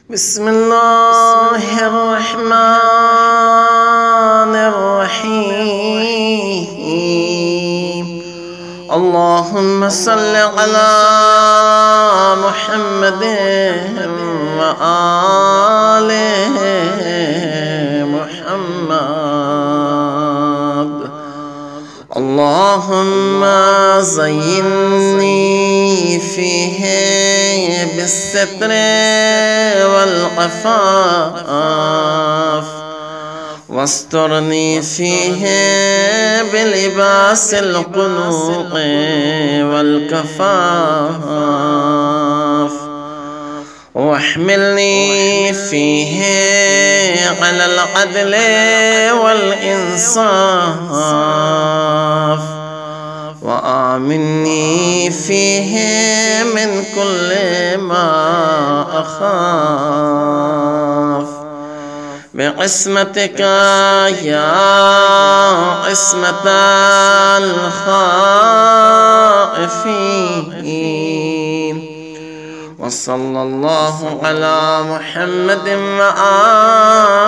بسم الله الرحمن الرحيم. اللهم صل على محمد وآل محمد. اللهم زينني فيه بالستر والعفاف، واسترني فيه بلباس القنوط والكفاف، واحملني فيه على العدل والإنصاف، وآمني فيه من كل ما أخاف، بعصمتك يا عصمة الخائفين. وصلى الله على محمد وآله